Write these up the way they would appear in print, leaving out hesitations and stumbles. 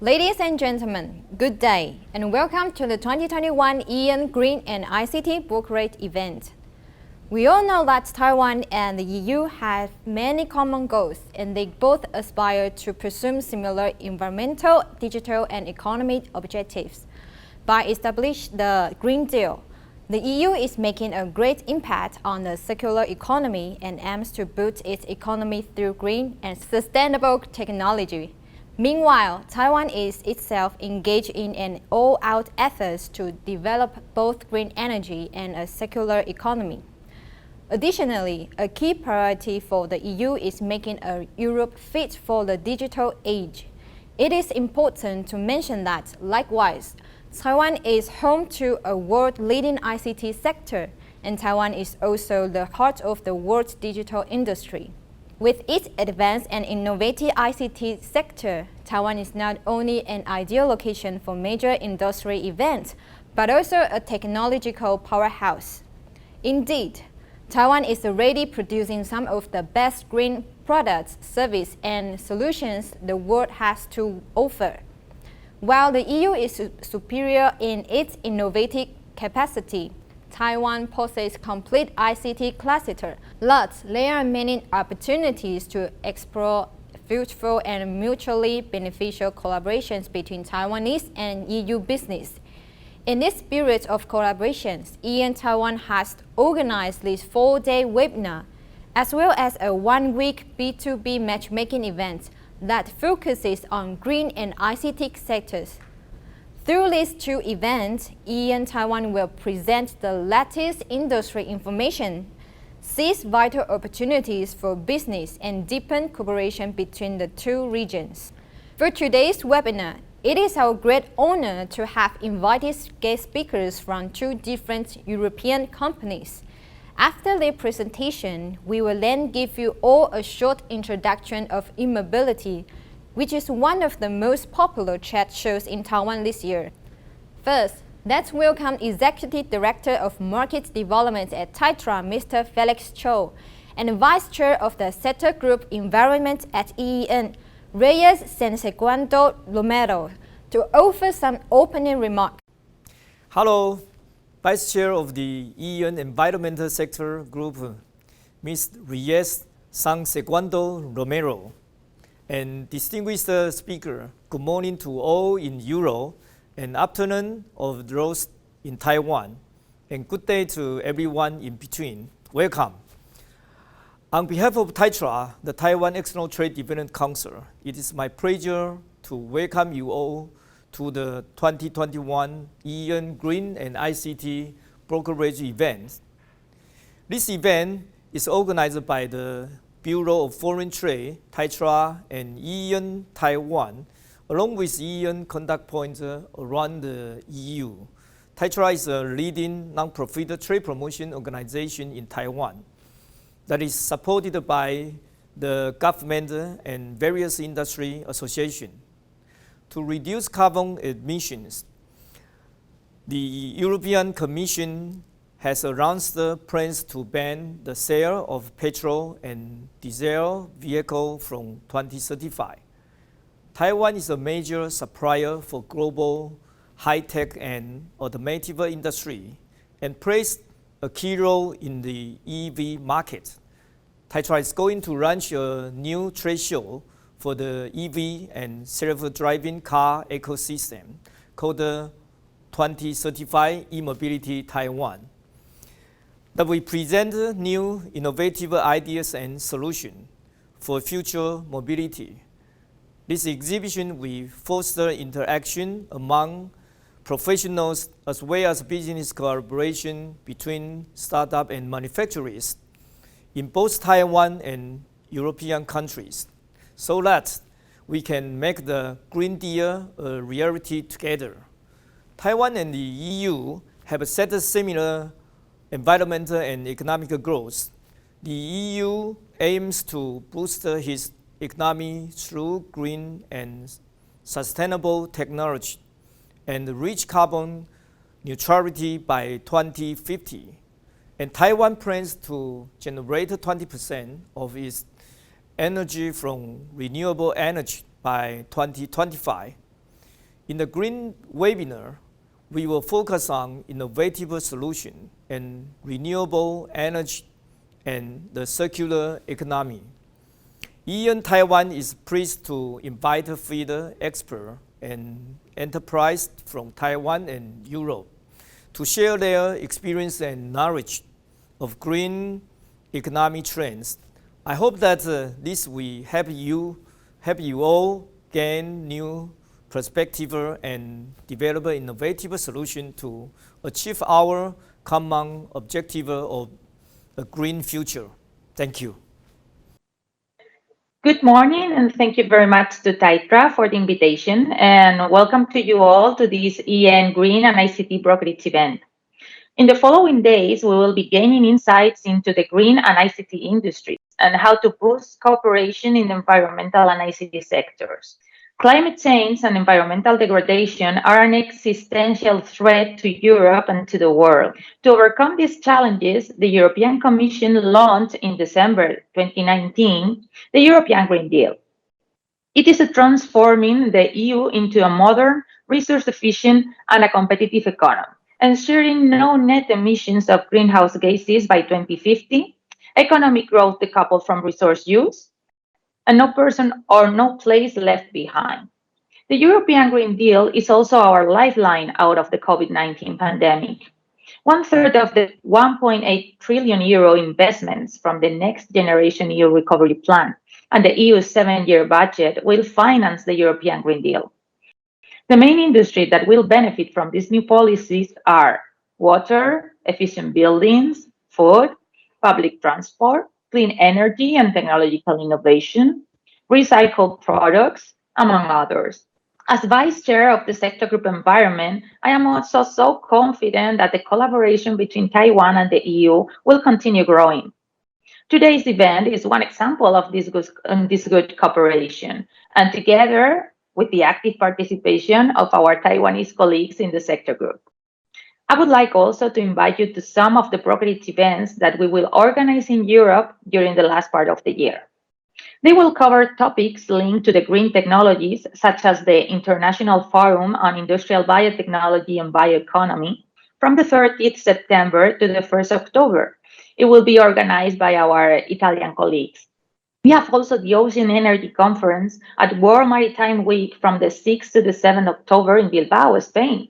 Ladies and gentlemen, good day and welcome to the 2021 EEN Green and ICT Brokerage event. We all know that Taiwan and the EU have many common goals and they both aspire to pursue similar environmental, digital and economic objectives. By establishing the Green Deal, the EU is making a great impact on the circular economy and aims to boost its economy through green and sustainable technology. Meanwhile, Taiwan is itself engaged in an all-out effort to develop both green energy and a circular economy. Additionally, a key priority for the EU is making a Europe fit for the digital age. It is important to mention that, likewise, Taiwan is home to a world-leading ICT sector, and Taiwan is also the heart of the world's digital industry. With its advanced and innovative ICT sector, Taiwan is not only an ideal location for major industry events, but also a technological powerhouse. Indeed, Taiwan is already producing some of the best green products, services, and solutions the world has to offer. While the EU is superior in its innovative capacity, Taiwan possesses complete ICT cluster. Thus, there are many opportunities to explore fruitful and mutually beneficial collaborations between Taiwanese and EU business. In this spirit of collaborations, EEN Taiwan has organized this 4-day webinar, as well as a 1-week B2B matchmaking event that focuses on green and ICT sectors. Through these two events, EEN Taiwan will present the latest industry information, seize vital opportunities for business, and deepen cooperation between the two regions. For today's webinar, it is our great honor to have invited guest speakers from 2 different European companies. After their presentation, we will then give you all a short introduction of e-mobility, which is one of the most popular chat shows in Taiwan this year. First, let's welcome Executive Director of Market Development at Titra, Mr. Felix Cho, and Vice Chair of the Sector Group Environment at EEN, Reyes Sanseguando Romero, to offer some opening remarks. Hello, Vice Chair of the EEN Environmental Sector Group, Ms. Reyes Sanseguando Romero. And distinguished speaker, good morning to all in Europe and afternoon of those in Taiwan, and good day to everyone in between. Welcome. On behalf of Titra, the Taiwan External Trade Development Council, it is my pleasure to welcome you all to the 2021 EEN Green and ICT Brokerage event. This event is organized by the Bureau of Foreign Trade, Titra, and EEN Taiwan, along with EEN contact points around the EU. Titra is a leading non-profit trade promotion organization in Taiwan that is supported by the government and various industry associations. To reduce carbon emissions, the European Commission has announced plans to ban the sale of petrol and diesel vehicles from 2035. Taiwan is a major supplier for global high-tech and automotive industry and plays a key role in the EV market. Titra is going to launch a new trade show for the EV and self-driving car ecosystem called 2035 E-Mobility Taiwan, that we present new innovative ideas and solutions for future mobility. This exhibition will foster interaction among professionals as well as business collaboration between startups and manufacturers in both Taiwan and European countries, so that we can make the Green Deal a reality together. Taiwan and the EU have set similar environmental and economic growth. The EU aims to boost its economy through green and sustainable technology and reach carbon neutrality by 2050. And Taiwan plans to generate 20% of its energy from renewable energy by 2025. In the Green webinar, we will focus on innovative solutions and renewable energy and the circular economy. EEN Taiwan is pleased to invite field experts and enterprise from Taiwan and Europe to share their experience and knowledge of green economy trends. I hope that this will help you all gain new perspective and develop innovative solutions to achieve our common objective of a green future. Thank you. Good morning, and thank you very much to Taitra for the invitation, and welcome to you all to this EEN Green and ICT Brokerage event. In the following days, we will be gaining insights into the green and ICT industries and how to boost cooperation in the environmental and ICT sectors. Climate change and environmental degradation are an existential threat to Europe and to the world. To overcome these challenges, the European Commission launched in December 2019 the European Green Deal. It is transforming the EU into a modern, resource-efficient, and a competitive economy, ensuring no net emissions of greenhouse gases by 2050, economic growth decoupled from resource use, and no person or no place left behind. The European Green Deal is also our lifeline out of the COVID-19 pandemic. One-third of the 1.8 trillion euro investments from the Next Generation EU Recovery Plan and the EU's 7-year budget will finance the European Green Deal. The main industries that will benefit from these new policies are water, efficient buildings, food, public transport, clean energy and technological innovation, recycled products, among others. As Vice Chair of the Sector Group Environment, I am also so confident that the collaboration between Taiwan and the EU will continue growing. Today's event is one example of this good cooperation, and together with the active participation of our Taiwanese colleagues in the Sector Group. I would like also to invite you to some of the brokerage events that we will organize in Europe during the last part of the year. They will cover topics linked to the green technologies, such as the International Forum on Industrial Biotechnology and Bioeconomy, from the 30th September to the 1st October. It will be organized by our Italian colleagues. We have also the Ocean Energy Conference at World Maritime Week from the 6th to the 7th October in Bilbao, Spain.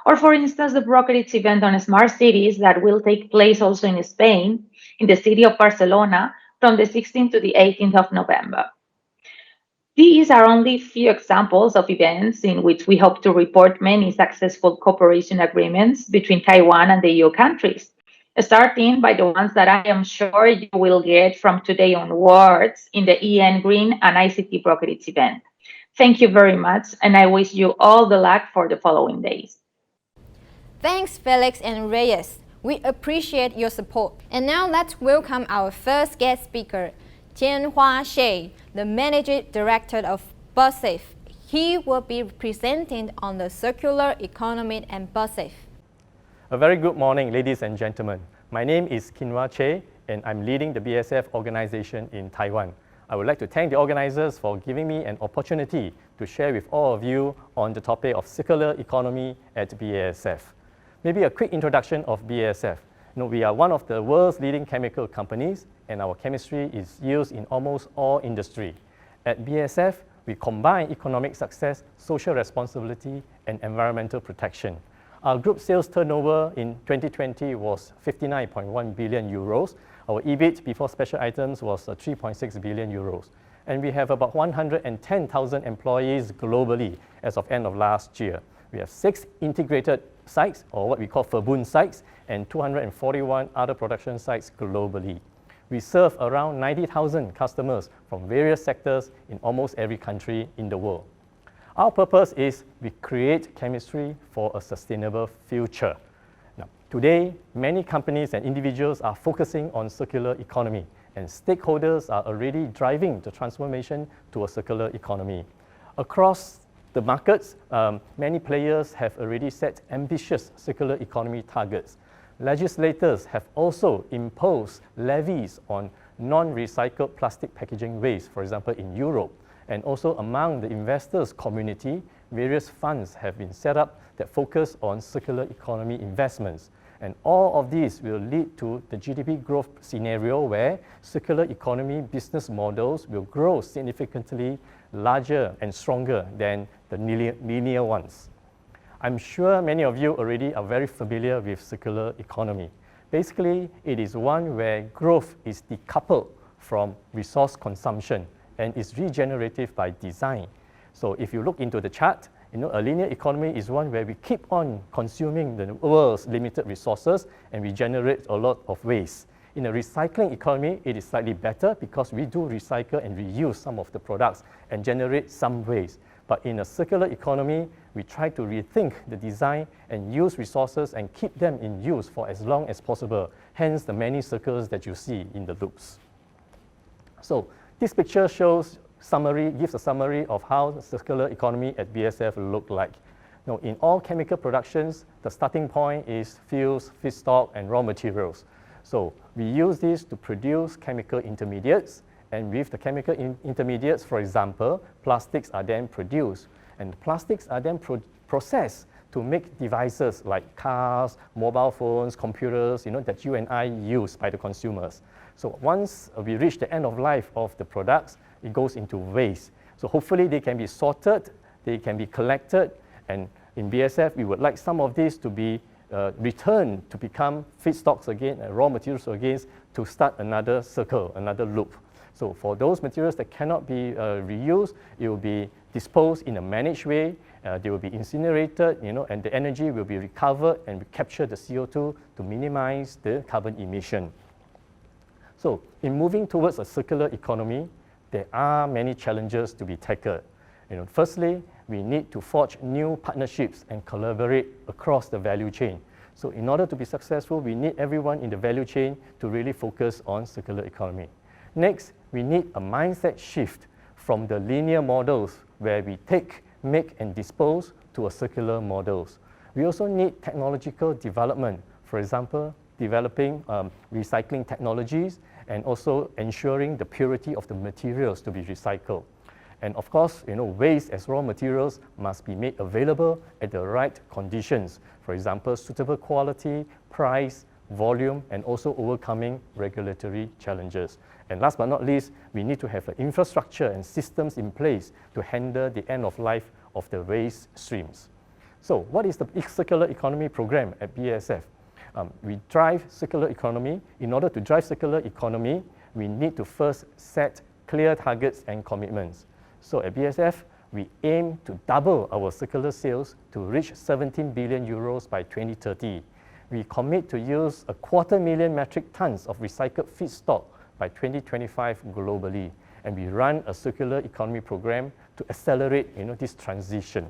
Or for instance, the brokerage event on smart cities that will take place also in Spain, in the city of Barcelona, from the 16th to the 18th of November. These are only few examples of events in which we hope to report many successful cooperation agreements between Taiwan and the EU countries, starting by the ones that I am sure you will get from today onwards in the EEN Green and ICT Brokerage event. Thank you very much, and I wish you all the luck for the following days. Thanks, Felix and Reyes. We appreciate your support. And now let's welcome our first guest speaker, Tianhua Xie, the Managing Director of BusSafe. He will be presenting on the circular economy and BusSafe. A very good morning, ladies and gentlemen. My name is Tianhua Xie, and I'm leading the BSF organization in Taiwan. I would like to thank the organizers for giving me an opportunity to share with all of you on the topic of circular economy at BASF. Maybe a quick introduction of BASF. We are one of the world's leading chemical companies, and our chemistry is used in almost all industry. At BASF, we combine economic success, social responsibility, and environmental protection. Our group sales turnover in 2020 was 59.1 billion euros. Our EBIT before special items was 3.6 billion euros. And we have about 110,000 employees globally as of end of last year. We have 6 integrated sites, or what we call Verbund sites, and 241 other production sites globally. We serve around 90,000 customers from various sectors in almost every country in the world. Our purpose is we create chemistry for a sustainable future. Now, today, many companies and individuals are focusing on circular economy, and stakeholders are already driving the transformation to a circular economy. Across the markets, many players have already set ambitious circular economy targets. Legislators have also imposed levies on non-recycled plastic packaging waste, for example, in Europe. And also among the investors community, various funds have been set up that focus on circular economy investments. And all of these will lead to the GDP growth scenario where circular economy business models will grow significantly larger and stronger than the linear ones. I'm sure many of you already are very familiar with circular economy. Basically, it is one where growth is decoupled from resource consumption and is regenerative by design. So if you look into the chart, a linear economy is one where we keep on consuming the world's limited resources and we generate a lot of waste. In a recycling economy, it is slightly better because we do recycle and reuse some of the products and generate some waste. But in a circular economy, we try to rethink the design and use resources and keep them in use for as long as possible, hence the many circles that you see in the loops. So this picture gives a summary of how the circular economy at BASF look like. Now, in all chemical productions, the starting point is fuels, feedstock, and raw materials. So we use this to produce chemical intermediates, and with the chemical intermediates, for example, plastics are then produced, and plastics are then processed to make devices like cars, mobile phones, computers, that you and I use by the consumers. So once we reach the end of life of the products, it goes into waste. So hopefully they can be sorted, they can be collected, and in BASF, we would like some of these to be returned to become feedstocks again, raw materials again, to start another circle, another loop. So for those materials that cannot be reused, it will be disposed in a managed way, they will be incinerated, and the energy will be recovered and we capture the CO2 to minimize the carbon emission. So in moving towards a circular economy, there are many challenges to be tackled. Firstly, we need to forge new partnerships and collaborate across the value chain. So in order to be successful, we need everyone in the value chain to really focus on circular economy. Next, we need a mindset shift from the linear models where we take, make, and dispose to a circular models. We also need technological development, for example, developing recycling technologies and also ensuring the purity of the materials to be recycled. And of course, waste as raw materials must be made available at the right conditions. For example, suitable quality, price, volume, and also overcoming regulatory challenges. And last but not least, we need to have an infrastructure and systems in place to handle the end of life of the waste streams. So what is the circular economy program at BASF? We drive circular economy. In order to drive circular economy, we need to first set clear targets and commitments. So at BASF, we aim to double our circular sales to reach 17 billion euros by 2030. We commit to use 250,000 metric tons of recycled feedstock by 2025 globally. And we run a circular economy program to accelerate this transition.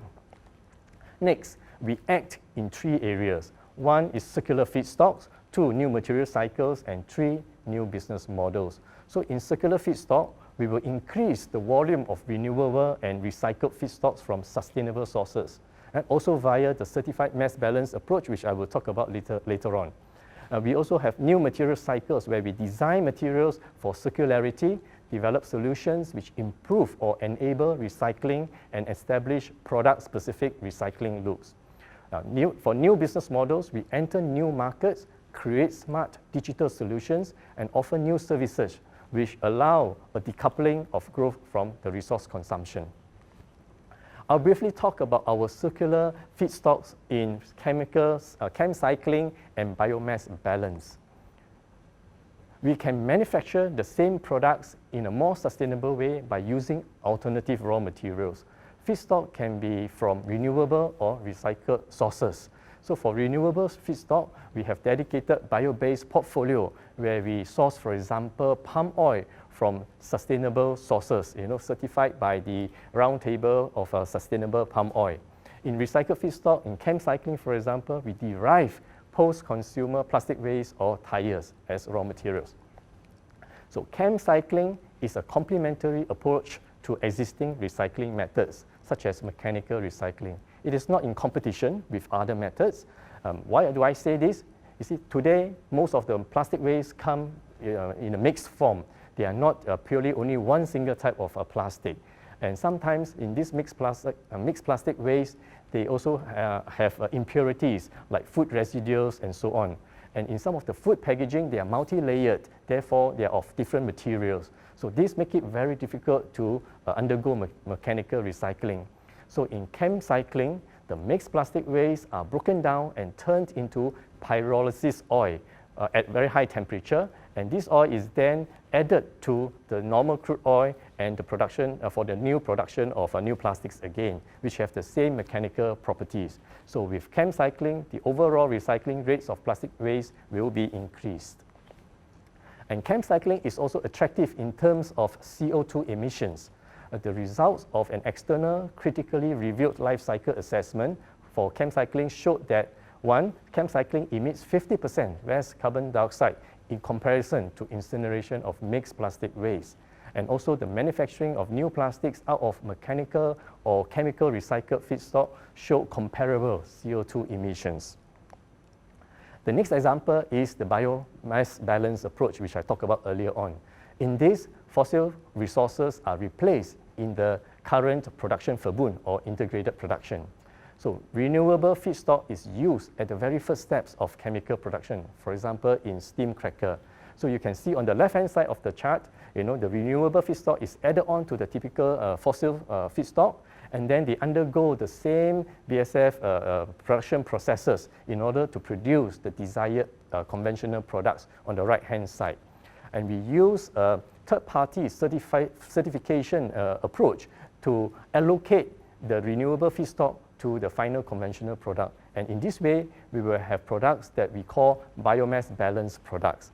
Next, we act in 3 areas. 1 is circular feedstocks, 2 new material cycles, and 3 new business models. So in circular feedstock, we will increase the volume of renewable and recycled feedstocks from sustainable sources, and also via the certified mass balance approach, which I will talk about later on. We also have new material cycles where we design materials for circularity, develop solutions which improve or enable recycling, and establish product-specific recycling loops. For new business models, we enter new markets, create smart digital solutions, and offer new services which allow a decoupling of growth from the resource consumption. I'll briefly talk about our circular feedstocks in chemicals, chem cycling, and biomass balance. We can manufacture the same products in a more sustainable way by using alternative raw materials. Feedstock can be from renewable or recycled sources. So for renewable feedstock, we have dedicated bio-based portfolio where we source, for example, palm oil from sustainable sources, certified by the Roundtable of Sustainable Palm Oil. In recycled feedstock, in chem cycling, for example, we derive post-consumer plastic waste or tires as raw materials. So chem cycling is a complementary approach to existing recycling methods, such as mechanical recycling. It is not in competition with other methods. Why do I say this? You see, today, most of the plastic waste come in a mixed form. They are not purely only one single type of plastic. And sometimes in this mixed plastic waste, they also have impurities like food residues and so on. And in some of the food packaging, they are multi-layered, therefore they are of different materials. So this makes it very difficult to undergo mechanical recycling. So in chem cycling, the mixed plastic wastes are broken down and turned into pyrolysis oil at very high temperature, and this oil is then added to the normal crude oil and the production for the new production of new plastics again, which have the same mechanical properties. So with chem cycling, the overall recycling rates of plastic waste will be increased. And chem cycling is also attractive in terms of CO2 emissions. The results of an external critically reviewed life cycle assessment for chem cycling showed that one, chem cycling emits 50% less carbon dioxide in comparison to incineration of mixed plastic waste. And also the manufacturing of new plastics out of mechanical or chemical recycled feedstock showed comparable CO2 emissions. The next example is the biomass balance approach, which I talked about earlier on. In this, fossil resources are replaced in the current production verbund or integrated production. So renewable feedstock is used at the very first steps of chemical production, for example, in steam cracker. So you can see on the left-hand side of the chart, the renewable feedstock is added on to the typical fossil feedstock, and then they undergo the same BASF production processes in order to produce the desired conventional products on the right-hand side. And we use a third-party certification approach to allocate the renewable feedstock to the final conventional product. And in this way, we will have products that we call biomass balance products.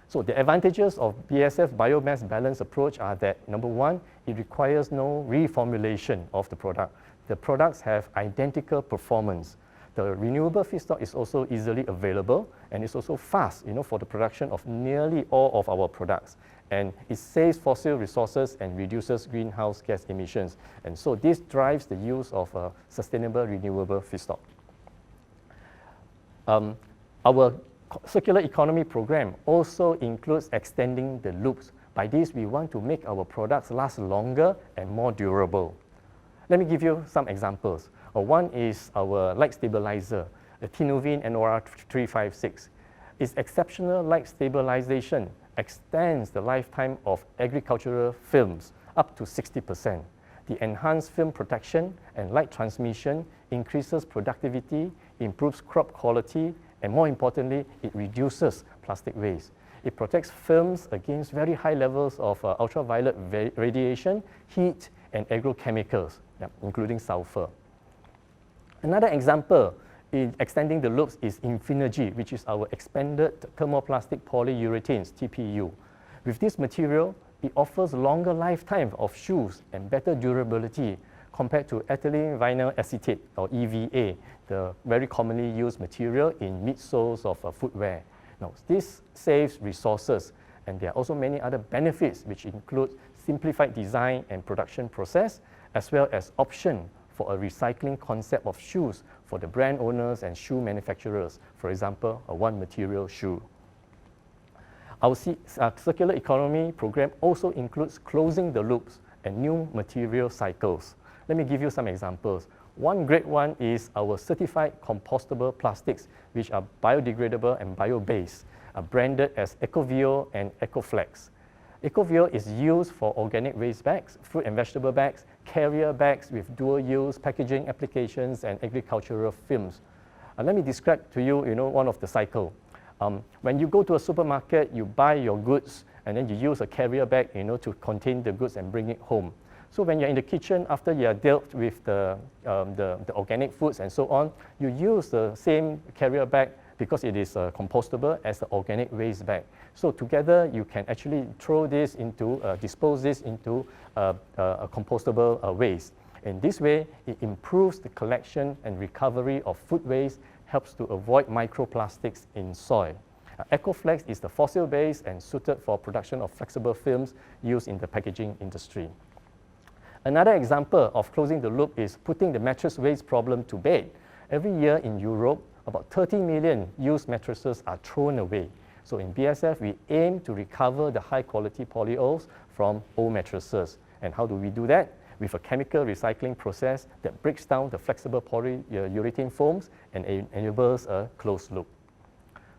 So the advantages of BASF biomass balance approach are that, number one, it requires no reformulation of the product. The products have identical performance. The renewable feedstock is also easily available, and it's also fast, for the production of nearly all of our products. And it saves fossil resources and reduces greenhouse gas emissions. And so this drives the use of sustainable renewable feedstock. Our circular economy program also includes extending the loops. By this, we want to make our products last longer and more durable. Let me give you some examples. One is our light stabilizer, the Tinovine NOR356. Its exceptional light stabilization extends the lifetime of agricultural films up to 60%. The enhanced film protection and light transmission increases productivity, improves crop quality, and more importantly, it reduces plastic waste. It protects films against very high levels of ultraviolet radiation, heat, and agrochemicals, including sulfur. Another example in extending the loops is Infinergy, which is our expanded thermoplastic polyurethanes, TPU. With this material, it offers longer lifetime of shoes and better durability compared to ethylene vinyl acetate, or EVA, the very commonly used material in midsoles of footwear. Now, this saves resources, and there are also many other benefits, which include simplified design and production process, as well as option for a recycling concept of shoes for the brand owners and shoe manufacturers, for example, a one material shoe. Our circular economy program also includes closing the loops and new material cycles. Let me give you some examples. One great one is our certified compostable plastics, which are biodegradable and bio-based, branded as EcoVio and EcoFlex. EcoVio is used for organic waste bags, fruit and vegetable bags, carrier bags with dual-use packaging applications, and agricultural films. Let me describe to you, one of the cycle. When you go to a supermarket, you buy your goods, and then you use a carrier bag, to contain the goods and bring it home. So when you're in the kitchen, after you are dealt with the organic foods and so on, you use the same carrier bag because it is compostable as the organic waste bag. So together, you can actually throw this into, dispose this into a compostable waste. In this way, it improves the collection and recovery of food waste, helps to avoid microplastics in soil. EcoFlex is the fossil-based and suited for production of flexible films used in the packaging industry. Another example of closing the loop is putting the mattress waste problem to bed. Every year in Europe, about 30 million used mattresses are thrown away. So in BASF, we aim to recover the high-quality polyols from old mattresses. And how do we do that? With a chemical recycling process that breaks down the flexible polyurethane foams and enables a closed loop.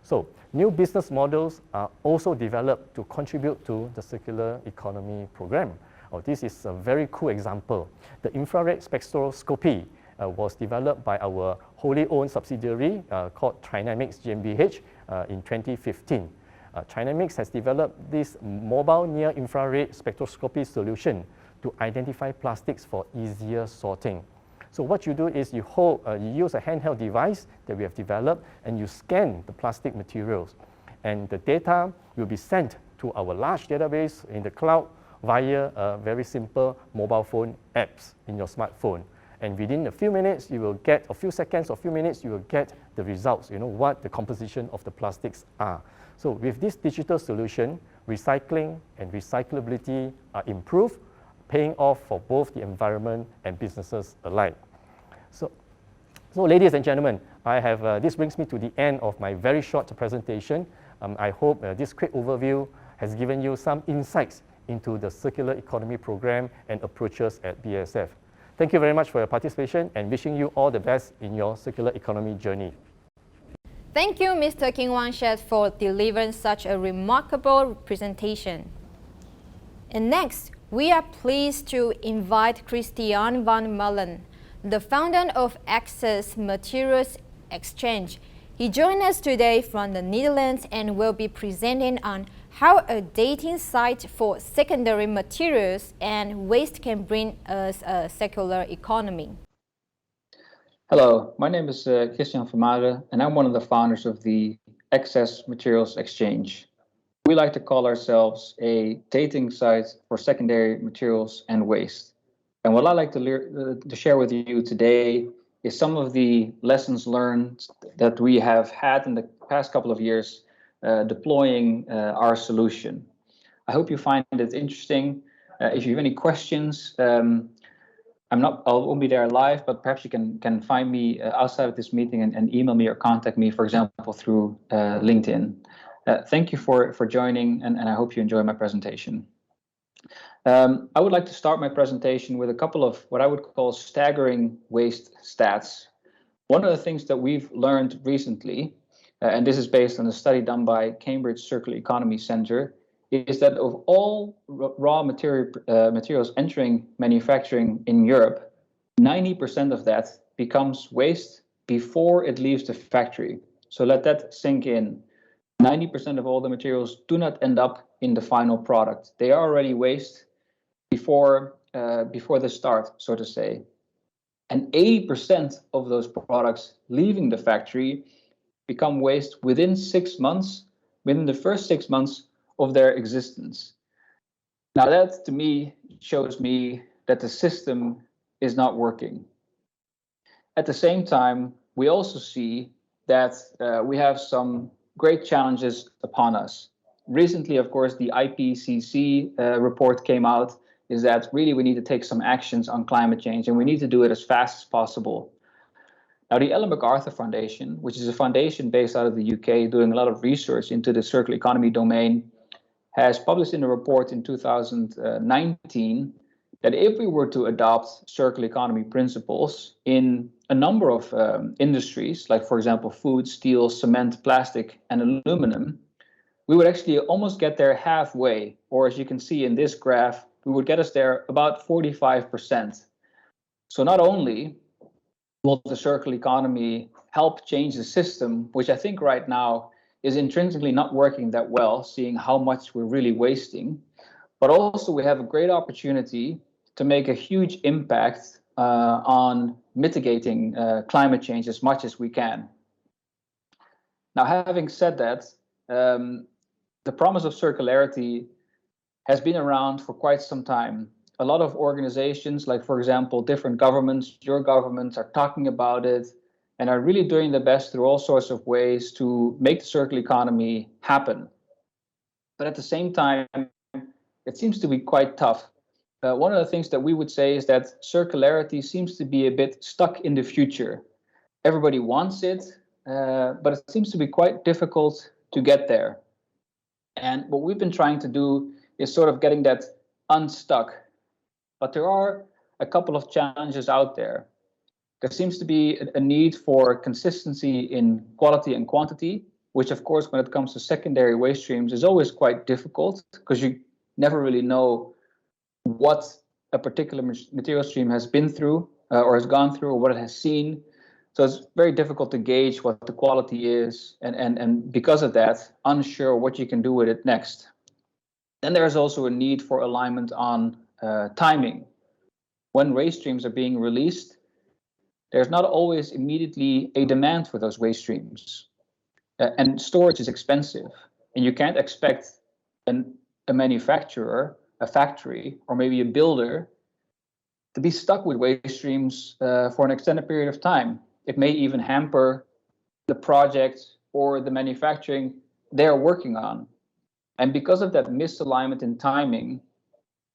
So new business models are also developed to contribute to the circular economy program. This is a very cool example. The infrared spectroscopy was developed by our wholly owned subsidiary called Trinamics GmbH in 2015. Trinamics has developed this mobile near-infrared spectroscopy solution to identify plastics for easier sorting. So what you do is you use a handheld device that we have developed and you scan the plastic materials. And the data will be sent to our large database in the cloud via a very simple mobile phone apps in your smartphone. And within a few minutes, you will get, a few seconds or few minutes, you will get the results, what the composition of the plastics are. So with this digital solution, recycling and recyclability are improved, paying off for both the environment and businesses alike. So ladies and gentlemen, this brings me to the end of my very short presentation. I hope this quick overview has given you some insights into the circular economy program and approaches at BASF. Thank you very much for your participation and wishing you all the best in your circular economy journey. Thank you, Mr. Kim Wang-Shet, for delivering such a remarkable presentation. And next, we are pleased to invite Christian van Mullen, the founder of Access Materials Exchange. He joined us today from the Netherlands and will be presenting on how a dating site for secondary materials and waste can bring us a circular economy. Hello, my name is Christian van Mullen, and I'm one of the founders of the Access Materials Exchange. We like to call ourselves a dating site for secondary materials and waste. And what I'd like to share with you today is some of the lessons learned that we have had in the past couple of years deploying our solution. I hope you find it interesting. If you have any questions, I won't be there live, but perhaps you can find me outside of this meeting and email me or contact me, for example, through LinkedIn. Thank you for joining, and I hope you enjoy my presentation. I would like to start my presentation with a couple of what I would call staggering waste stats. One of the things that we've learned recently, and this is based on a study done by Cambridge Circular Economy Center, is that of all raw materials entering manufacturing in Europe, 90% of that becomes waste before it leaves the factory. So let that sink in. 90% of all the materials do not end up in the final product. They are already waste before the start, so to say. And 80% of those products leaving the factory become waste within 6 months, within the first 6 months of their existence. Now that to me shows me that the system is not working. At the same time, we also see that we have some great challenges upon us. Recently, of course, the IPCC report came out, is that really we need to take some actions on climate change, and we need to do it as fast as possible. Now, the Ellen MacArthur Foundation, which is a foundation based out of the UK doing a lot of research into the circular economy domain, has published in a report in 2019 that if we were to adopt circular economy principles in a number of industries, like, for example, food, steel, cement, plastic, and aluminum, we would actually almost get there halfway, or as you can see in this graph, we would get us there about 45%. So not only will the circular economy help change the system, which I think right now is intrinsically not working that well, seeing how much we're really wasting, but also we have a great opportunity to make a huge impact on mitigating climate change as much as we can. Now, having said that, the promise of circularity has been around for quite some time. A lot of organizations, like, for example, different governments, your governments, are talking about it and are really doing their best through all sorts of ways to make the circular economy happen. But at the same time, it seems to be quite tough. One of the things that we would say is that circularity seems to be a bit stuck in the future. Everybody wants it, but it seems to be quite difficult to get there. And what we've been trying to do is sort of getting that unstuck. But there are a couple of challenges out there. There seems to be a need for consistency in quality and quantity, which of course, when it comes to secondary waste streams, is always quite difficult because you never really know what a particular material stream has been through or has gone through or what it has seen. So it's very difficult to gauge what the quality is, and because of that, unsure what you can do with it next. Then there's also a need for alignment on timing. When waste streams are being released, there's not always immediately a demand for those waste streams. And storage is expensive, and you can't expect a manufacturer, a factory, or maybe a builder to be stuck with waste streams for an extended period of time. It may even hamper the project or the manufacturing they're working on. And because of that misalignment in timing,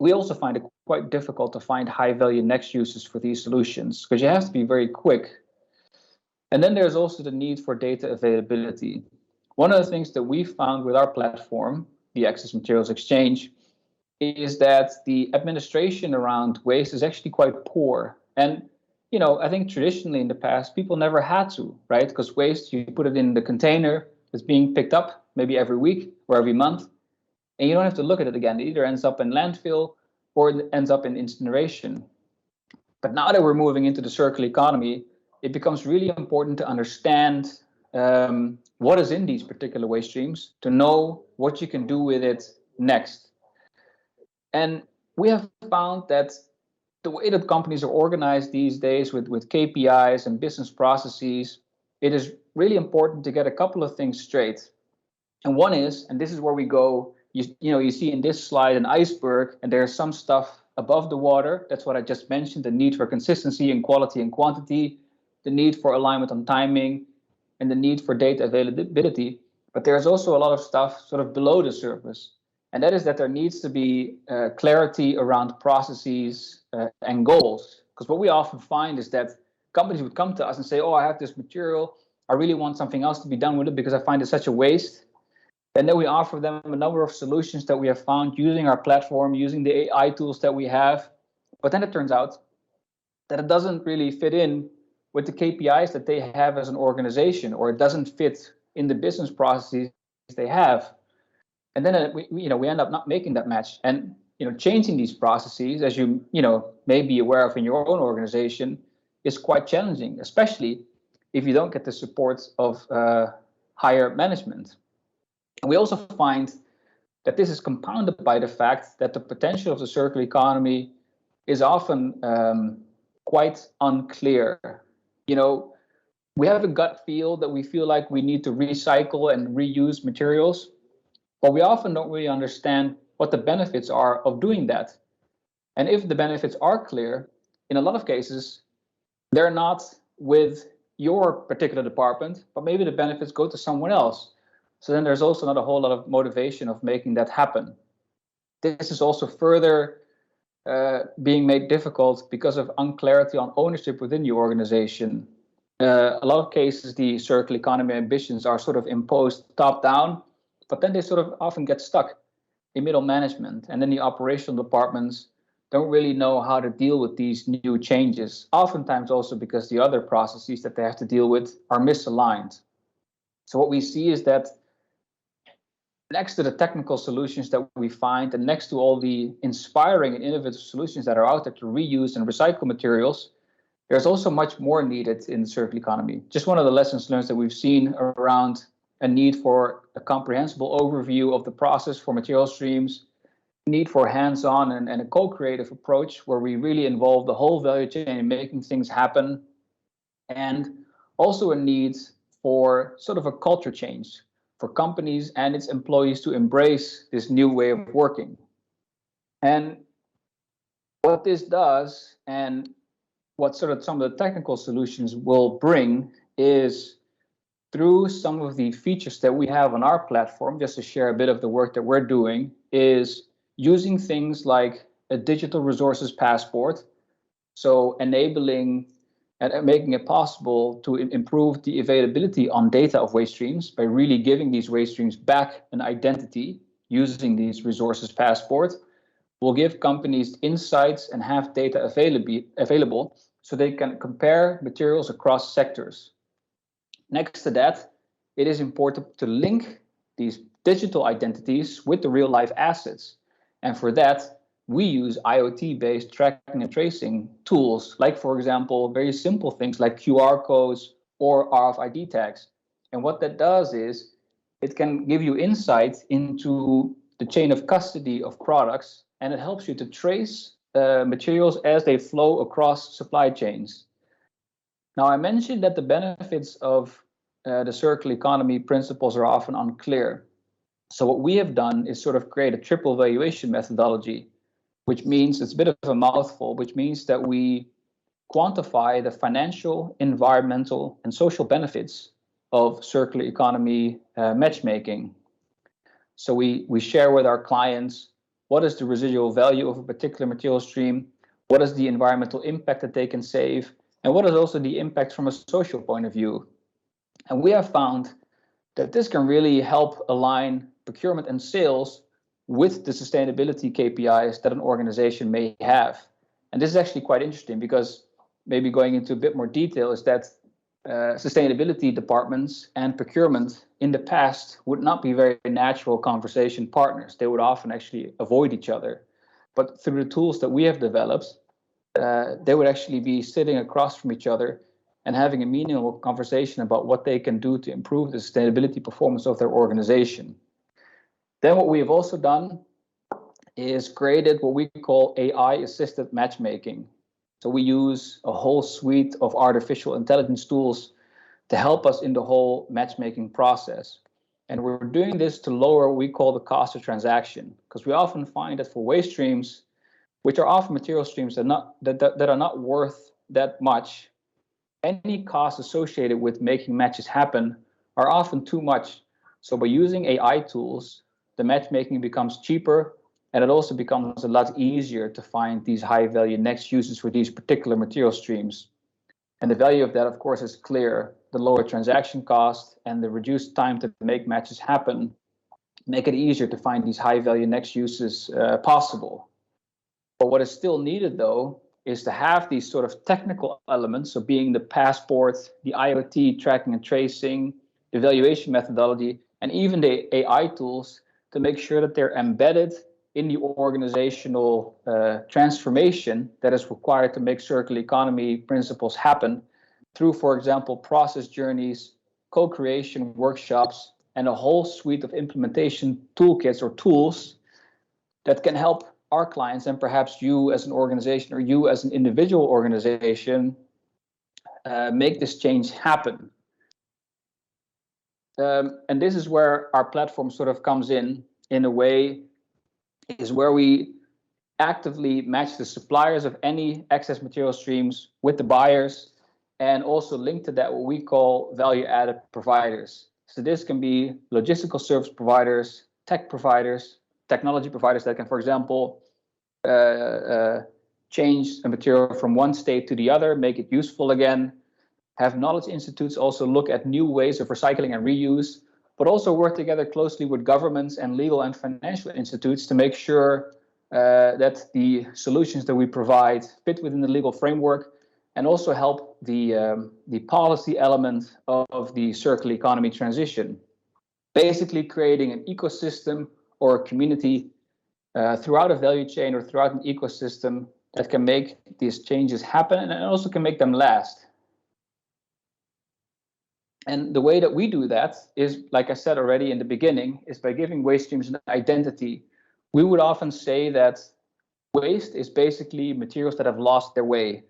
we also find it quite difficult to find high value next uses for these solutions because you have to be very quick. And then there's also the need for data availability. One of the things that we found with our platform, the Access Materials Exchange, is that the administration around waste is actually quite poor. And I think traditionally in the past, people never had to, right? Because waste, you put it in the container, it's being picked up maybe every week or every month, and you don't have to look at it again. It either ends up in landfill or it ends up in incineration. But now that we're moving into the circular economy, it becomes really important to understand what is in these particular waste streams, to know what you can do with it next. And we have found that the way that companies are organized these days with KPIs and business processes, it is really important to get a couple of things straight. And one is, and this is where we go, you see in this slide an iceberg, and there's some stuff above the water. That's what I just mentioned, the need for consistency in quality and quantity, the need for alignment on timing, and the need for data availability. But there's also a lot of stuff sort of below the surface. And that is that there needs to be clarity around processes and goals. Because what we often find is that companies would come to us and say, oh, I have this material. I really want something else to be done with it because I find it such a waste. And then we offer them a number of solutions that we have found using our platform, using the AI tools that we have. But then it turns out that it doesn't really fit in with the KPIs that they have as an organization, or it doesn't fit in the business processes they have. And then we end up not making that match. And changing these processes, as you may be aware of in your own organization, is quite challenging, especially if you don't get the support of higher management. And we also find that this is compounded by the fact that the potential of the circular economy is often quite unclear. We have a gut feel that we feel like we need to recycle and reuse materials, but we often don't really understand what the benefits are of doing that. And if the benefits are clear, in a lot of cases, they're not with your particular department, but maybe the benefits go to someone else. So then there's also not a whole lot of motivation of making that happen. This is also further being made difficult because of unclarity on ownership within the organization. A lot of cases, the circular economy ambitions are sort of imposed top down, but then they sort of often get stuck in middle management, and then the operational departments don't really know how to deal with these new changes, oftentimes also because the other processes that they have to deal with are misaligned. So what we see is that next to the technical solutions that we find, and next to all the inspiring and innovative solutions that are out there to reuse and recycle materials, there's also much more needed in the circular economy. Just one of the lessons learned that we've seen around a need for a comprehensible overview of the process for material streams, need for hands-on and a co-creative approach where we really involve the whole value chain in making things happen, and also a need for sort of a culture change for companies and its employees to embrace this new way of working. And what this does, and what sort of some of the technical solutions will bring, is through some of the features that we have on our platform, just to share a bit of the work that we're doing, is using things like a digital resources passport, so enabling and making it possible to improve the availability on data of waste streams by really giving these waste streams back an identity using these resources passport, will give companies insights and have data available so they can compare materials across sectors. Next to that, it is important to link these digital identities with the real life assets. And for that, we use IoT-based tracking and tracing tools, like, for example, very simple things like QR codes or RFID tags. And what that does is it can give you insight into the chain of custody of products, and it helps you to trace materials as they flow across supply chains. Now, I mentioned that the benefits of the circular economy principles are often unclear. So what we have done is sort of create a triple valuation methodology, which means it's a bit of a mouthful, which means that we quantify the financial, environmental, and social benefits of circular economy matchmaking. So we share with our clients what is the residual value of a particular material stream, what is the environmental impact that they can save, and what is also the impact from a social point of view. And we have found that this can really help align procurement and sales with the sustainability KPIs that an organization may have. And this is actually quite interesting because maybe going into a bit more detail is that sustainability departments and procurement in the past would not be very natural conversation partners. They would often actually avoid each other. But through the tools that we have developed, they would actually be sitting across from each other and having a meaningful conversation about what they can do to improve the sustainability performance of their organization. Then what we have also done is created what we call AI-assisted matchmaking. So we use a whole suite of artificial intelligence tools to help us in the whole matchmaking process. And we're doing this to lower what we call the cost of transaction, because we often find that for waste streams, which are often material streams that are not worth that much, any costs associated with making matches happen are often too much. So by using AI tools, the matchmaking becomes cheaper, and it also becomes a lot easier to find these high value next uses for these particular material streams. And the value of that, of course, is clear. The lower transaction cost and the reduced time to make matches happen make it easier to find these high value next uses possible. But what is still needed, though, is to have these sort of technical elements, so being the passport, the IoT tracking and tracing, the evaluation methodology, and even the AI tools to make sure that they're embedded in the organizational transformation that is required to make circular economy principles happen through, for example, process journeys, co-creation workshops, and a whole suite of implementation toolkits or tools that can help our clients and perhaps you as an organization or you as an individual organization make this change happen. And this is where our platform sort of comes in a way, is where we actively match the suppliers of any excess material streams with the buyers, and also link to that what we call value-added providers. So this can be logistical service providers, tech providers, technology providers that can, for example, change a material from one state to the other, make it useful again, have knowledge institutes also look at new ways of recycling and reuse, but also work together closely with governments and legal and financial institutes to make sure that the solutions that we provide fit within the legal framework and also help the policy element of the circular economy transition. Basically creating an ecosystem or a community throughout a value chain or throughout an ecosystem that can make these changes happen and also can make them last. And the way that we do that is, like I said already in the beginning, is by giving waste streams an identity. We would often say that waste is basically materials that have lost their way.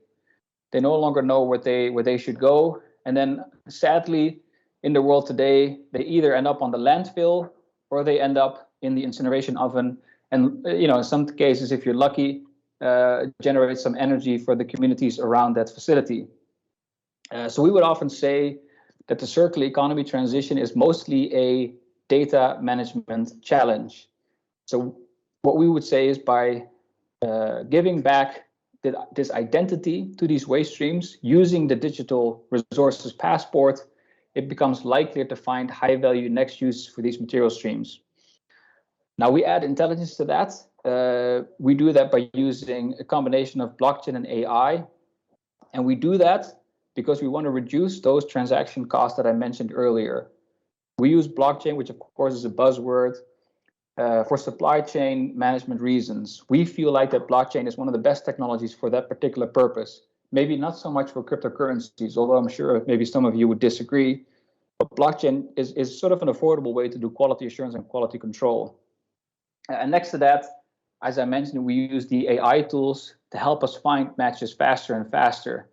They no longer know where they should go. And then sadly, in the world today, they either end up on the landfill or they end up in the incineration oven. And in some cases, if you're lucky, generate some energy for the communities around that facility. So we would often say that the circular economy transition is mostly a data management challenge. So what we would say is by giving back this identity to these waste streams, using the digital resources passport, it becomes likelier to find high value next use for these material streams. Now we add intelligence to that, we do that by using a combination of blockchain and AI. And we do that because we want to reduce those transaction costs that I mentioned earlier. We use blockchain, which of course is a buzzword, for supply chain management reasons. We feel like that blockchain is one of the best technologies for that particular purpose. Maybe not so much for cryptocurrencies, although I'm sure maybe some of you would disagree. But blockchain is sort of an affordable way to do quality assurance and quality control. And next to that, as I mentioned, we use the AI tools to help us find matches faster and faster.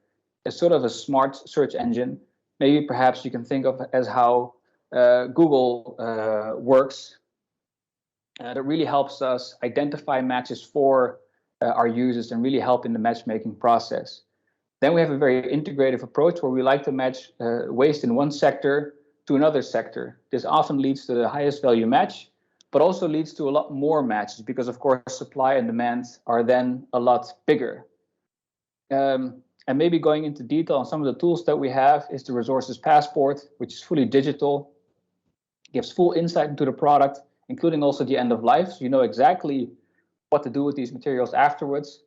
It's sort of a smart search engine. Maybe perhaps you can think of it as how Google works. That really helps us identify matches for our users and really help in the matchmaking process. Then we have a very integrative approach where we like to match waste in one sector to another sector. This often leads to the highest value match, but also leads to a lot more matches because, of course, supply and demand are then a lot bigger. And maybe going into detail on some of the tools that we have is the Resources Passport, which is fully digital, gives full insight into the product, including also the end of life. So you know exactly what to do with these materials afterwards.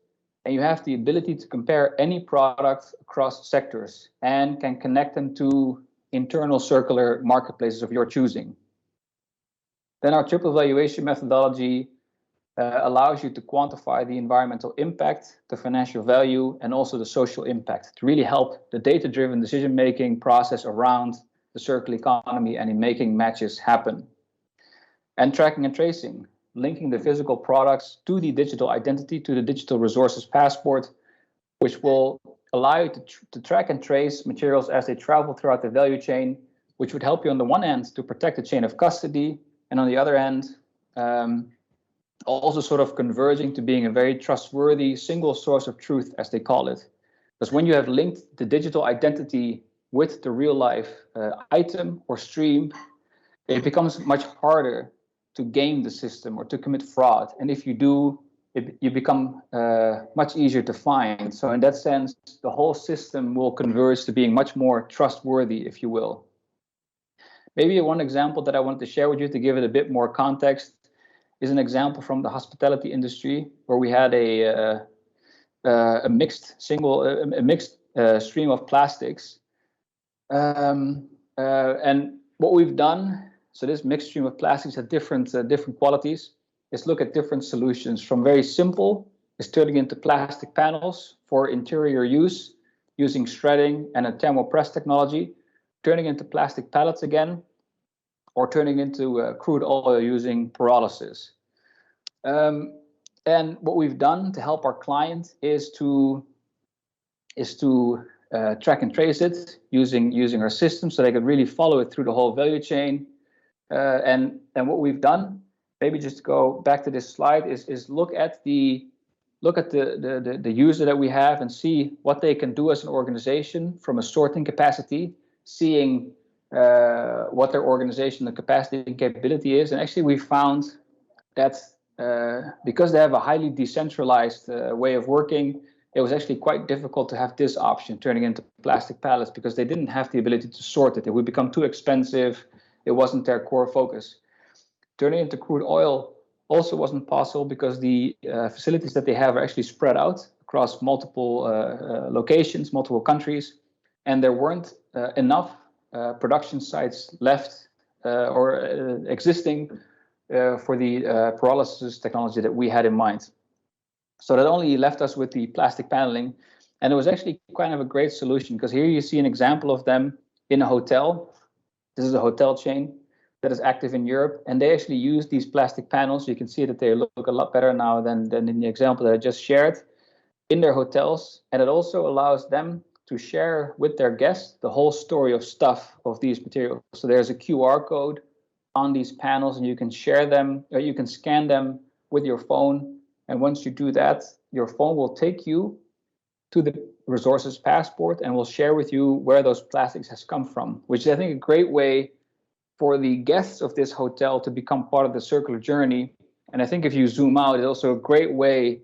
And you have the ability to compare any product across sectors and can connect them to internal circular marketplaces of your choosing. Then our triple valuation methodology allows you to quantify the environmental impact, the financial value, and also the social impact to really help the data-driven decision-making process around the circular economy and in making matches happen. And tracking and tracing, linking the physical products to the digital identity, to the digital resources passport, which will allow you to track and trace materials as they travel throughout the value chain, which would help you on the one hand to protect the chain of custody, and on the other hand, also sort of converging to being a very trustworthy single source of truth, as they call it. Because when you have linked the digital identity with the real life item or stream, it becomes much harder to game the system or to commit fraud. And if you do, you become much easier to find. So in that sense, the whole system will converge to being much more trustworthy, if you will. Maybe one example that I wanted to share with you to give it a bit more context is an example from the hospitality industry where we had a mixed stream of plastics. And what we've done, so this mixed stream of plastics had different qualities, is look at different solutions from very simple, is turning into plastic panels for interior use using shredding and a thermopress technology, turning into plastic pallets again, or turning into crude oil using pyrolysis. And what we've done to help our client is to track and trace it using our system so they can really follow it through the whole value chain. And what we've done, maybe just to go back to this slide, is look at the user that we have and see what they can do as an organization from a sorting capacity, seeing what their organizational capacity and capability is. And actually we found that because they have a highly decentralized way of working, it was actually quite difficult to have this option turning into plastic pallets because they didn't have the ability to sort it. It would become too expensive. It wasn't their core focus. Turning into crude oil also wasn't possible because the facilities that they have are actually spread out across multiple locations, multiple countries, and there weren't enough production sites left or existing for the pyrolysis technology that we had in mind. So that only left us with the plastic paneling, and it was actually kind of a great solution because here you see an example of them in a hotel. This is a hotel chain that is active in Europe, and they actually use these plastic panels. You can see that they look a lot better now than in the example that I just shared in their hotels, and it also allows them to share with their guests the whole story of stuff of these materials. So there's a QR code on these panels, and you can share them, or you can scan them with your phone. And once you do that, your phone will take you to the resources passport and will share with you where those plastics has come from, which is, I think, a great way for the guests of this hotel to become part of the circular journey. And I think if you zoom out, it's also a great way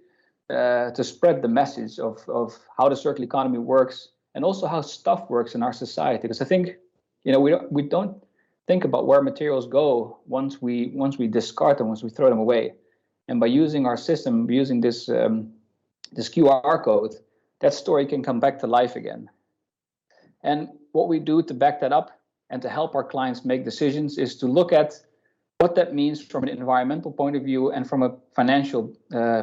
to spread the message of how the circular economy works and also how stuff works in our society. Because I think, we don't think about where materials go once we discard them, once we throw them away. And by using our system, using this QR code, that story can come back to life again. And what we do to back that up and to help our clients make decisions is to look at what that means from an environmental point of view and from a financial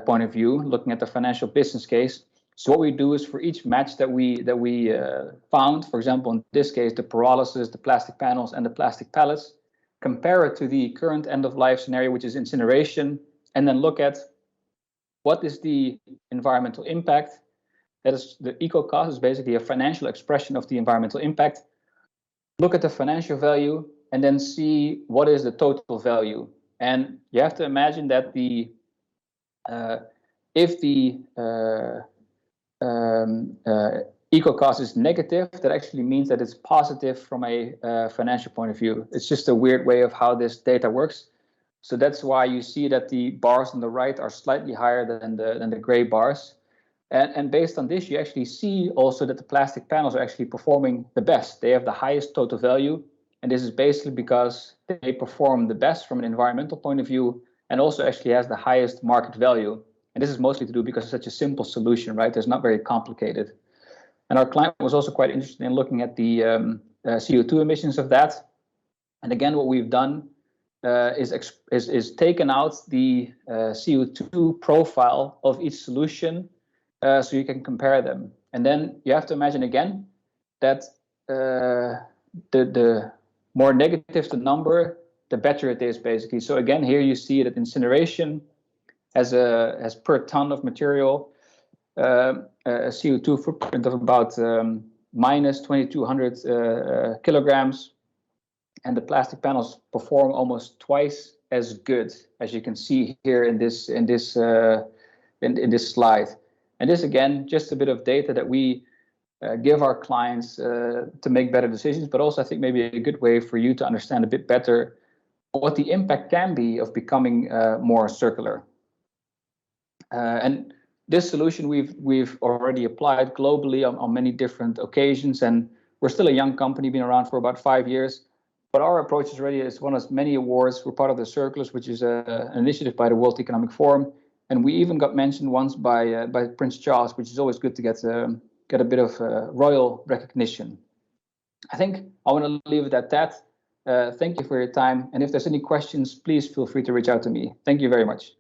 point of view, looking at the financial business case. So what we do is for each match that we found, for example, in this case, the pyrolysis, the plastic panels, and the plastic pellets, compare it to the current end-of-life scenario, which is incineration, and then look at what is the environmental impact. That is, the eco cost is basically a financial expression of the environmental impact. Look at the financial value and then see what is the total value. And you have to imagine that if the eco cost is negative, that actually means that it's positive from a financial point of view. It's just a weird way of how this data works. So that's why you see that the bars on the right are slightly higher than the gray bars. And based on this, you actually see also that the plastic panels are actually performing the best. They have the highest total value. And this is basically because they perform the best from an environmental point of view and also actually has the highest market value. And this is mostly to do because it's such a simple solution, right? It's not very complicated. And our client was also quite interested in looking at the CO2 emissions of that. And again, what we've done is taken out the CO2 profile of each solution so you can compare them. And then you have to imagine again that the more negative the number, the better it is basically. So again, here you see that incineration has per ton of material a CO2 footprint of about minus 2,200 kilograms. And the plastic panels perform almost twice as good, as you can see here in this slide. And this again, just a bit of data that we give our clients to make better decisions, but also I think maybe a good way for you to understand a bit better what the impact can be of becoming more circular. And this solution we've already applied globally on many different occasions, and we're still a young company, been around for about 5 years. But our approach is already won us many awards. We're part of the Circulars, which is an initiative by the World Economic Forum, and we even got mentioned once by Prince Charles, which is always good to get a bit of royal recognition. I think I want to leave it at that. Thank you for your time, and if there's any questions, please feel free to reach out to me. Thank you very much.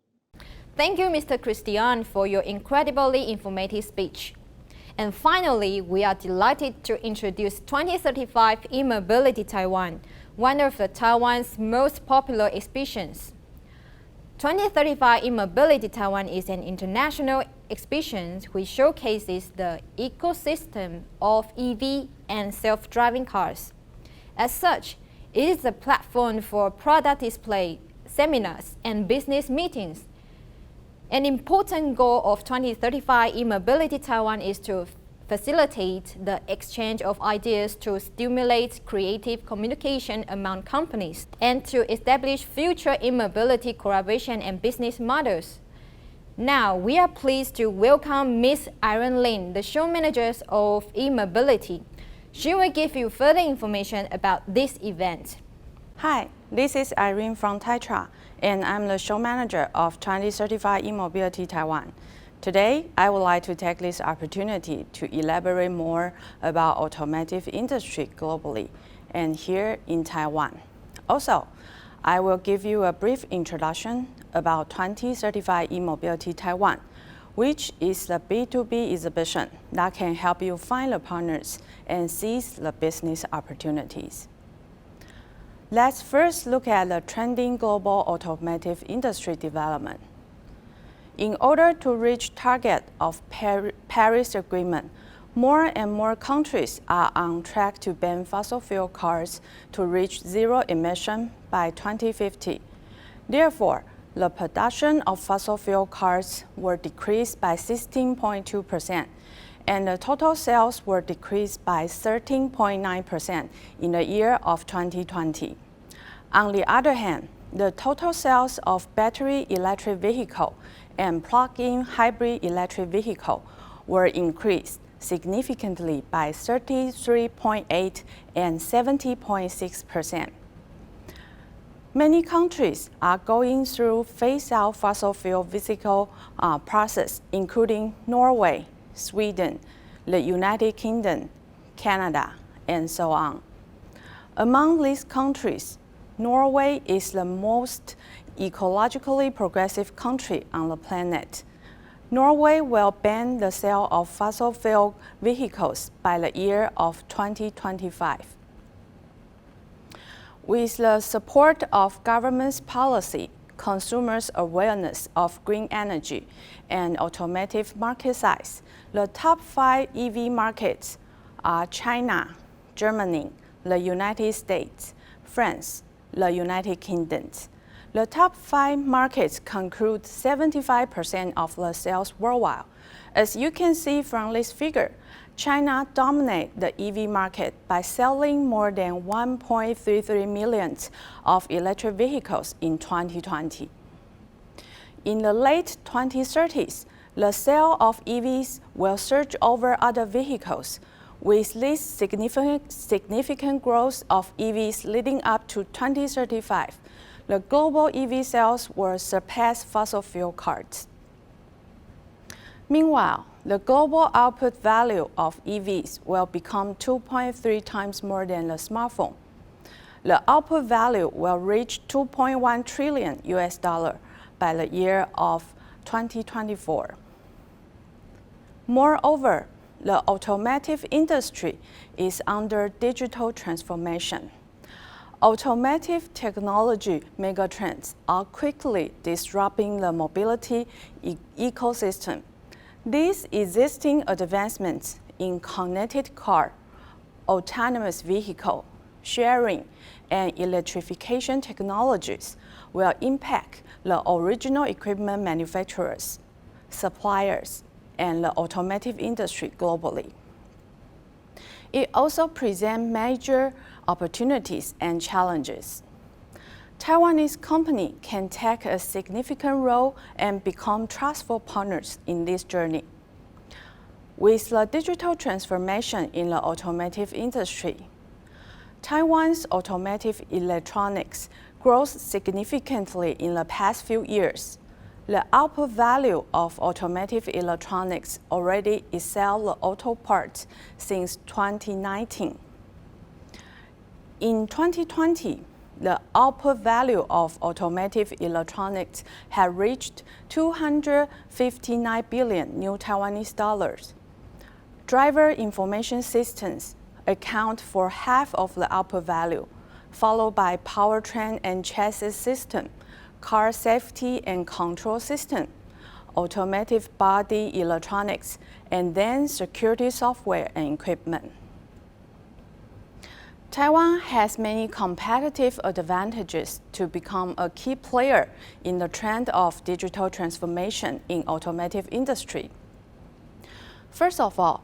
Thank you, Mr. Christian, for your incredibly informative speech. And finally, we are delighted to introduce 2035 E-Mobility Taiwan, one of Taiwan's most popular exhibitions. 2035 E-Mobility Taiwan is an international exhibition which showcases the ecosystem of EV and self-driving cars. As such, it is a platform for product display, seminars, and business meetings. An important goal of 2035 E-Mobility Taiwan is to facilitate the exchange of ideas to stimulate creative communication among companies and to establish future e-mobility collaboration and business models. Now, we are pleased to welcome Ms. Irene Lin, the show manager of e-mobility. She will give you further information about this event. Hi, this is Irene from Taitra, and I'm the show manager of 2035 E-Mobility Taiwan. Today, I would like to take this opportunity to elaborate more about automotive industry globally and here in Taiwan. Also, I will give you a brief introduction about 2035 E-Mobility Taiwan, which is the B2B exhibition that can help you find the partners and seize the business opportunities. Let's first look at the trending global automotive industry development. In order to reach target of Paris Agreement, more and more countries are on track to ban fossil fuel cars to reach zero emission by 2050. Therefore, the production of fossil fuel cars were decreased by 16.2%, and the total sales were decreased by 13.9% in the year of 2020. On the other hand, the total sales of battery electric vehicle and plug-in hybrid electric vehicle were increased significantly by 33.8% and 70.6%. Many countries are going through phase-out fossil fuel vehicle process, including Norway, Sweden, the United Kingdom, Canada, and so on. Among these countries, Norway is the most ecologically progressive country on the planet. Norway will ban the sale of fossil fuel vehicles by the year of 2025. With the support of government's policy, consumers' awareness of green energy, and automotive market size, the top 5 EV markets are China, Germany, the United States, France, the United Kingdom. The top 5 markets conclude 75% of the sales worldwide. As you can see from this figure, China dominates the EV market by selling more than 1.33 million of electric vehicles in 2020. In the late 2030s, the sale of EVs will surge over other vehicles. With this significant growth of EVs leading up to 2035, the global EV sales will surpass fossil fuel cars. Meanwhile, the global output value of EVs will become 2.3 times more than the smartphone. The output value will reach $2.1 trillion by the year of 2024. Moreover, the automotive industry is under digital transformation. Automotive technology megatrends are quickly disrupting the mobility ecosystem. These existing advancements in connected car, autonomous vehicle, sharing, and electrification technologies will impact the original equipment manufacturers, suppliers, and the automotive industry globally. It also presents major opportunities and challenges. Taiwanese companies can take a significant role and become trustful partners in this journey. With the digital transformation in the automotive industry, Taiwan's automotive electronics grows significantly in the past few years. The output value of automotive electronics already excels the auto parts since 2019. In 2020, the output value of automotive electronics had reached 259 billion new Taiwanese dollars. Driver information systems account for half of the output value, followed by powertrain and chassis system, car safety and control system, automotive body electronics, and then security software and equipment. Taiwan has many competitive advantages to become a key player in the trend of digital transformation in automotive industry. First of all,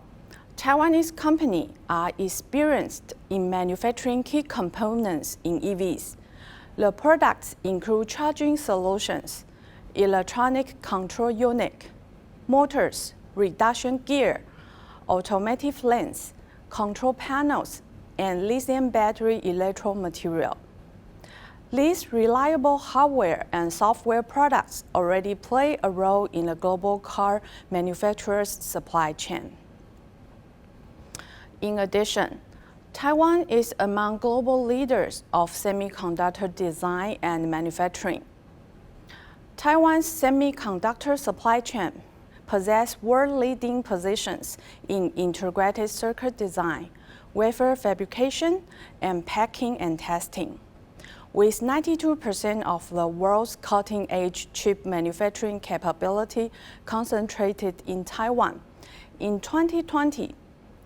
Taiwanese companies are experienced in manufacturing key components in EVs. The products include charging solutions, electronic control unit, motors, reduction gear, automotive lamps, control panels, and lithium battery electrode material. These reliable hardware and software products already play a role in the global car manufacturers' supply chain. In addition, Taiwan is among global leaders of semiconductor design and manufacturing. Taiwan's semiconductor supply chain possesses world-leading positions in integrated circuit design, wafer fabrication, and packing and testing. With 92% of the world's cutting-edge chip manufacturing capability concentrated in Taiwan, in 2020,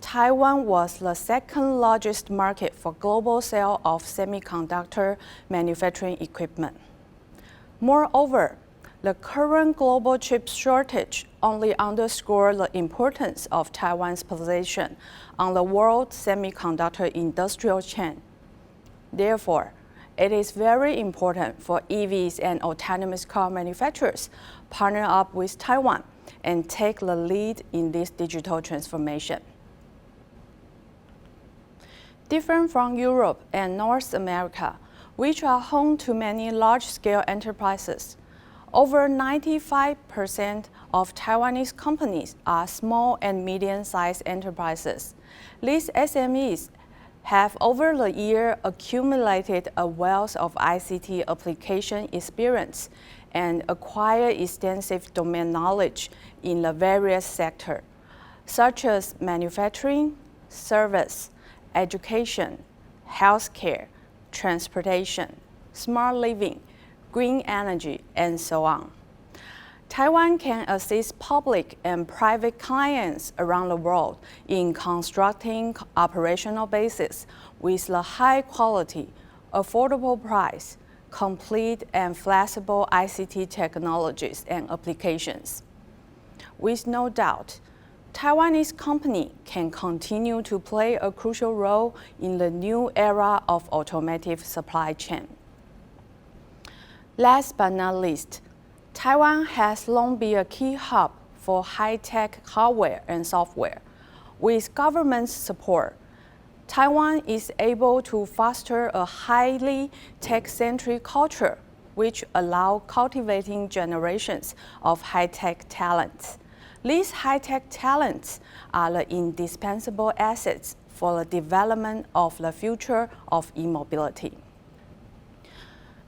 Taiwan was the second largest market for global sale of semiconductor manufacturing equipment. Moreover, the current global chip shortage only underscores the importance of Taiwan's position on the world semiconductor industrial chain. Therefore, it is very important for EVs and autonomous car manufacturers partner up with Taiwan and take the lead in this digital transformation. Different from Europe and North America, which are home to many large-scale enterprises. Over 95% of Taiwanese companies are small and medium-sized enterprises. These SMEs have over the year accumulated a wealth of ICT application experience and acquired extensive domain knowledge in the various sectors, such as manufacturing, service, education, healthcare, transportation, smart living, green energy, and so on. Taiwan can assist public and private clients around the world in constructing operational bases with the high quality, affordable price, complete and flexible ICT technologies and applications. With no doubt, Taiwanese company can continue to play a crucial role in the new era of automotive supply chain. Last but not least, Taiwan has long been a key hub for high-tech hardware and software. With government support, Taiwan is able to foster a highly tech-centric culture, which allows cultivating generations of high-tech talents. These high-tech talents are the indispensable assets for the development of the future of e-mobility.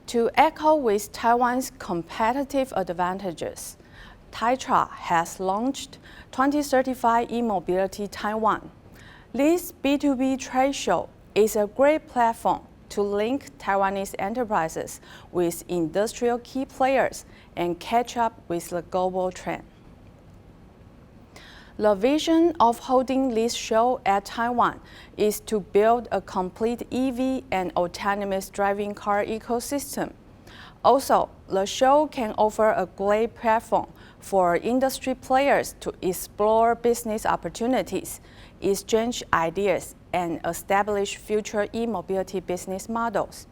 To echo with Taiwan's competitive advantages, TAITRA has launched 2035 e-mobility Taiwan. This B2B trade show is a great platform to link Taiwanese enterprises with industrial key players and catch up with the global trend. The vision of holding this show at Taiwan is to build a complete EV and autonomous driving car ecosystem. Also, the show can offer a great platform for industry players to explore business opportunities, exchange ideas, and establish future e-mobility business models.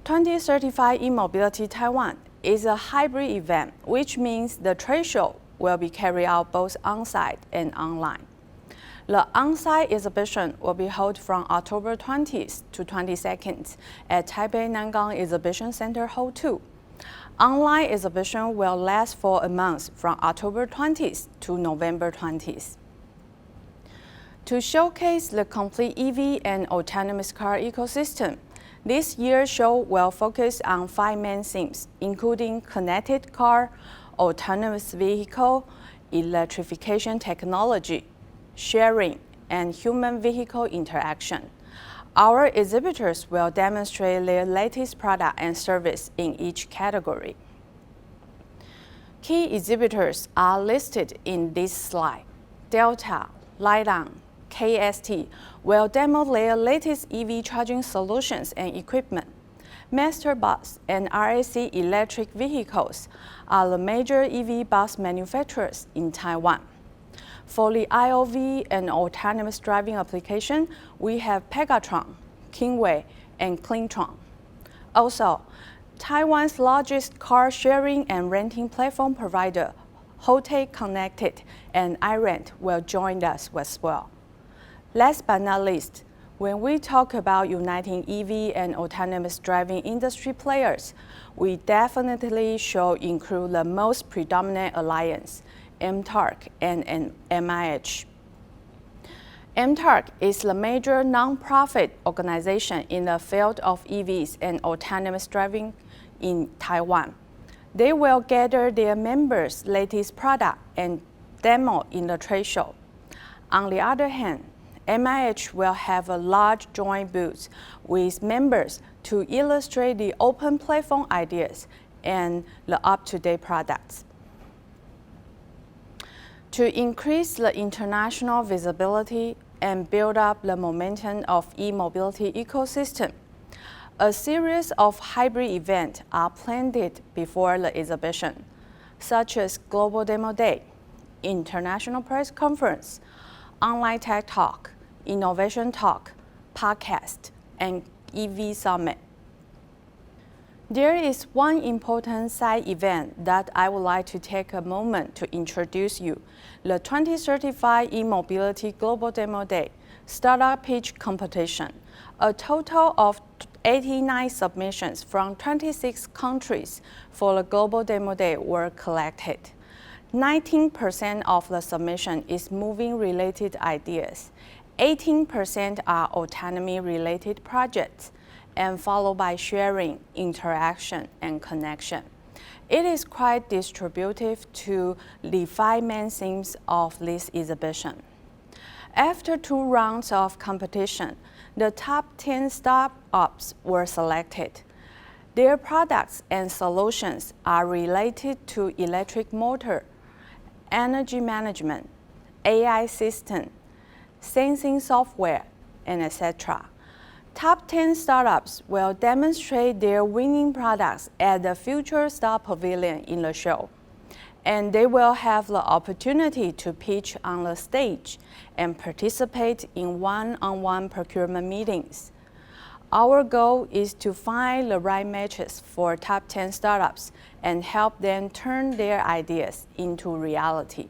2035 e-mobility Taiwan is a hybrid event, which means the trade show will be carried out both on-site and online. The on-site exhibition will be held from October 20th to 22nd at Taipei Nangang Exhibition Center Hall 2. Online exhibition will last for a month from October 20th to November 20th. To showcase the complete EV and autonomous car ecosystem, this year's show will focus on 5 main themes, including connected car, autonomous vehicle, electrification technology, sharing, and human-vehicle interaction. Our exhibitors will demonstrate their latest product and service in each category. Key exhibitors are listed in this slide. Delta, Lite-On, KST will demo their latest EV charging solutions and equipment. Master Bus and RAC electric vehicles are the major EV bus manufacturers in Taiwan. For the IOV and autonomous driving application, we have Pegatron, Kingway, and Cleantron. Also, Taiwan's largest car sharing and renting platform provider, Hote Connected and iRent, will join us as well. Last but not least, when we talk about uniting EV and autonomous driving industry players, we definitely should include the most predominant alliance, MTARC and MIH. MTARC is the major non-profit organization in the field of EVs and autonomous driving in Taiwan. They will gather their members' latest product and demo in the trade show. On the other hand, MIH will have a large joint booth with members to illustrate the open platform ideas and the up-to-date products. To increase the international visibility and build up the momentum of e-mobility ecosystem, a series of hybrid events are planned before the exhibition, such as Global Demo Day, International Press Conference, Online Tech Talk, Innovation Talk, Podcast, and EV Summit. There is one important side event that I would like to take a moment to introduce you, the 2035 e-mobility Global Demo Day Startup Pitch Competition. A total of 89 submissions from 26 countries for the Global Demo Day were collected. 19% of the submission is moving-related ideas, 18% are autonomy-related projects, and followed by sharing, interaction, and connection. It is quite distributive to the 5 main themes of this exhibition. After 2 rounds of competition, the top 10 startups were selected. Their products and solutions are related to electric motor, energy management, AI system, sensing software, and etc. Top 10 startups will demonstrate their winning products at the Future Star Pavilion in the show, and they will have the opportunity to pitch on the stage and participate in one-on-one procurement meetings. Our goal is to find the right matches for top 10 startups and help them turn their ideas into reality.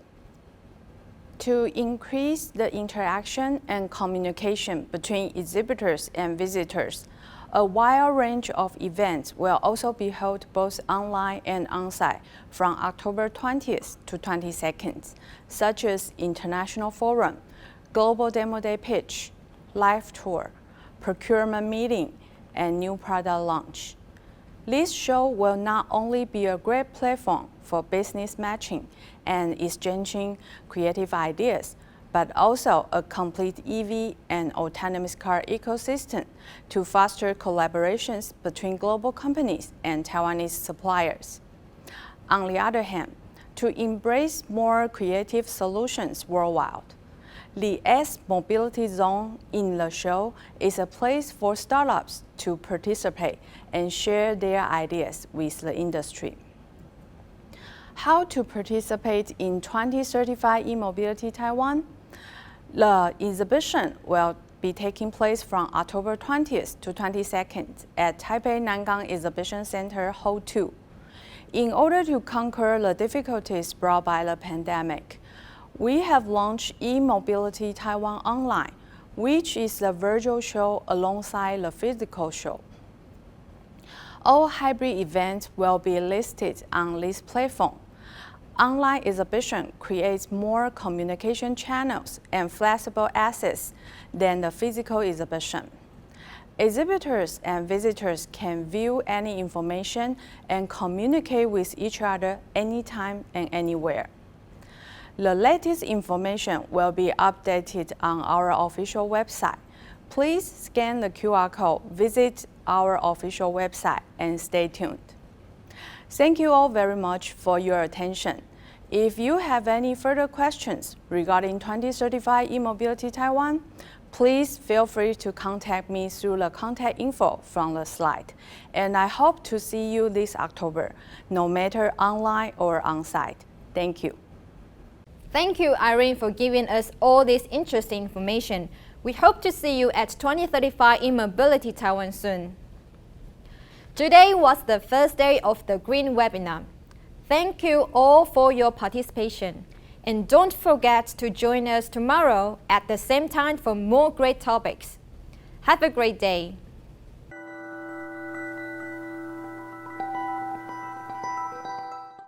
To increase the interaction and communication between exhibitors and visitors, a wide range of events will also be held both online and on-site from October 20th to 22nd, such as International Forum, Global Demo Day Pitch, Live Tour, Procurement Meeting, and New Product Launch. This show will not only be a great platform for business matching and exchanging creative ideas, but also a complete EV and autonomous car ecosystem to foster collaborations between global companies and Taiwanese suppliers. On the other hand, to embrace more creative solutions worldwide, the S Mobility Zone in the show is a place for startups to participate and share their ideas with the industry. How to participate in 2035 E-Mobility Taiwan? The exhibition will be taking place from October 20th to 22nd at Taipei Nangang Exhibition Center, Hall 2. In order to conquer the difficulties brought by the pandemic, we have launched E-Mobility Taiwan Online, which is a virtual show alongside the physical show. All hybrid events will be listed on this platform. Online exhibition creates more communication channels and flexible access than the physical exhibition. Exhibitors and visitors can view any information and communicate with each other anytime and anywhere. The latest information will be updated on our official website. Please scan the QR code, visit our official website, and stay tuned. Thank you all very much for your attention. If you have any further questions regarding 2035 E-Mobility Taiwan, please feel free to contact me through the contact info from the slide. And I hope to see you this October, no matter online or on-site. Thank you. Thank you, Irene, for giving us all this interesting information. We hope to see you at 2035 E-Mobility Taiwan soon. Today was the first day of the Green webinar. Thank you all for your participation. And don't forget to join us tomorrow at the same time for more great topics. Have a great day.